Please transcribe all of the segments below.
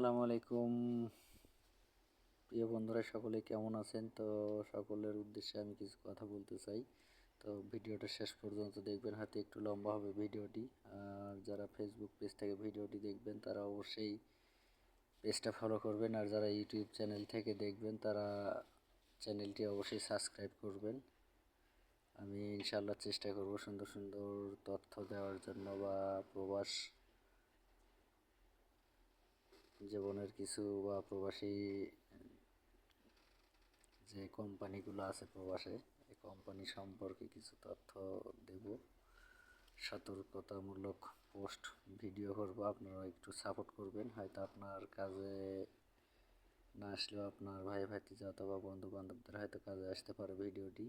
আসসালামু আলাইকুম প্রিয় বন্ধুরা, সকলে কেমন আছেন? তো সকলের উদ্দেশ্যে আমি কিছু কথা বলতে চাই। তো ভিডিওটা শেষ পর্যন্ত দেখবেন, হয়তো একটু লম্বা হবে ভিডিওটি। আর যারা ফেসবুক পেজ থেকে ভিডিওটি দেখবেন তারা অবশ্যই পেজটা ফলো করবেন, আর যারা ইউটিউব চ্যানেল থেকে দেখবেন তারা চ্যানেলটি অবশ্যই সাবস্ক্রাইব করবেন। আমি ইনশাআল্লাহ চেষ্টা করব সুন্দর সুন্দর তথ্য দেওয়ার জন্য, বা প্রবাস জীবনের কিছু, বা প্রবাসী যে কোম্পানিগুলো আছে প্রবাসে, এই কোম্পানি সম্পর্কে কিছু তথ্য দেব। সতর্কতামূলক পোস্ট ভিডিও করব, আপনারা একটু সাপোর্ট করবেন। হয়তো আপনার কাজে না আসলেও আপনার ভাই ভাতিজা অথবা বন্ধু বান্ধবদের হয়তো কাজে আসতে পারে ভিডিওটি।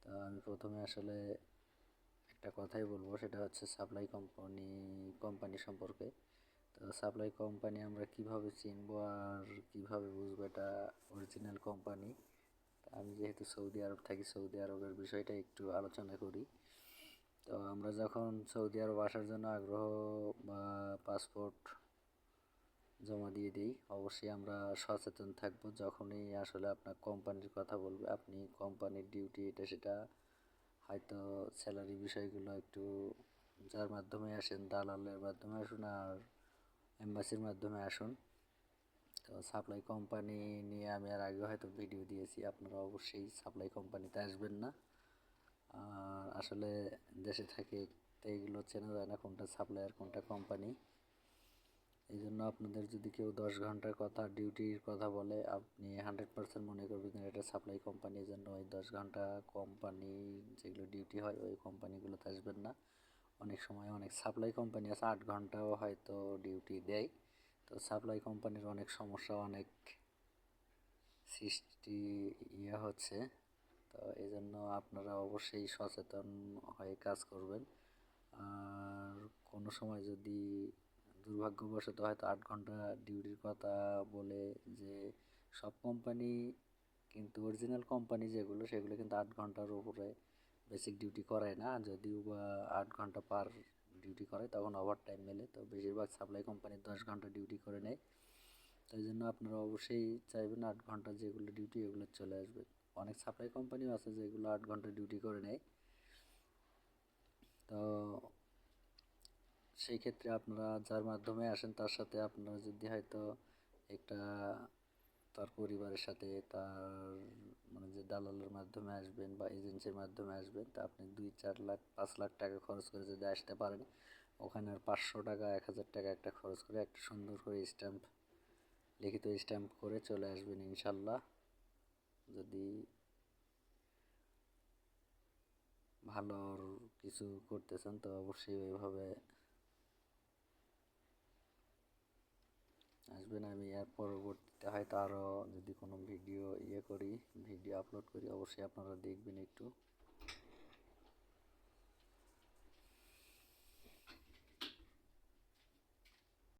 তা আমি প্রথমে আসলে একটা কথাই বলবো, সেটা হচ্ছে সাপ্লাই কোম্পানি সম্পর্কে। তো সাপ্লাই কোম্পানি আমরা কিভাবে চিনবো আর কিভাবে বুঝবো এটা অরিজিনাল কোম্পানি? আমি যেহেতু সৌদি আরব থাকি, সৌদি আরবের বিষয়টা একটু আলোচনা করি। তো আমরা যখন সৌদি আরব আসার জন্য আগ্রহ বা পাসপোর্ট জমা দিয়ে দিই, অবশ্যই আমরা সচেতন থাকবো। যখনই আসলে আপনার কোম্পানির কথা বলবে, আপনি কোম্পানির ডিউটি এটা সেটা, হয়তো স্যালারি বিষয়গুলো একটু, যার মাধ্যমে আসেন, দালালের মাধ্যমে আসুন আর এম্বাসির মাধ্যমে আসুন। তো সাপ্লাই কোম্পানি নিয়ে আমি আর আগে হয়তো ভিডিও দিয়েছি, আপনারা অবশ্যই সাপ্লাই কোম্পানিতে আসবেন না। আর আসলে দেশে থাকে এইগুলো চেনা যায় না কোনটা সাপ্লাই আর কোনটা কোম্পানি। এই জন্য আপনাদের যদি কেউ 10 ঘন্টার কথা, ডিউটির কথা বলে, আপনি 100% মনে করবেন এটা সাপ্লাই কোম্পানির জন্য। ওই 10 ঘন্টা কোম্পানি যেগুলো ডিউটি হয় ওই কোম্পানিগুলোতে আসবেন না। অনেক সময় অনেক সাপ্লাই কোম্পানি আছে 8 ঘন্টাও হয়তো ডিউটি দেয়। তো সাপ্লাই কোম্পানির অনেক সমস্যা, অনেক সৃষ্টি হচ্ছে। তো এই জন্য আপনারা অবশ্যই সচেতন হয়ে কাজ করবেন। আর কোনো সময় যদি দুর্ভাগ্যবশত হয়তো 8 ঘন্টা ডিউটির কথা বলে, যে সব কোম্পানি কিন্তু অরিজিনাল কোম্পানি যেগুলো সেগুলো কিন্তু 8 ঘন্টার উপরে বেসিক ডিউটি করায় না। যদিও বা 8 ঘন্টা পার ডিউটি করে, তখন ওভার টাইম মেলে। তো বেশিরভাগ সাপ্লাই কোম্পানি 10 ঘন্টা ডিউটি করে নেয়। তাই জন্য আপনারা অবশ্যই চাইবেন 8 ঘন্টা যেগুলো ডিউটি এগুলো চলে আসবে। অনেক সাপ্লাই কোম্পানিও আছে যেগুলো 8 ঘন্টা ডিউটি করে নেয়। তো সেই ক্ষেত্রে আপনারা যার মাধ্যমে আসেন তার সাথে আপনারা যদি হয়তো একটা, তার পরিবারের সাথে, তার মানে যে দালালের মাধ্যমে আসবেন বা এজেন্সির মাধ্যমে আসবেন, তা আপনি 2-4 লাখ 5 লাখ টাকা খরচ করে যদি আসতে পারেন, ওখানে আর 500 টাকা 1000 টাকা একটা খরচ করে একটা সুন্দর করে স্ট্যাম্প, লিখিত স্ট্যাম্প করে চলে আসবেন ইনশাল্লাহ। যদি ভালো কিছু করতে চান তো অবশ্যই ওইভাবে আসবেন। আমি এর পরবর্তীতে হয়তো আরও যদি কোনো ভিডিও আপলোড করি, অবশ্যই আপনারা দেখবেন একটু।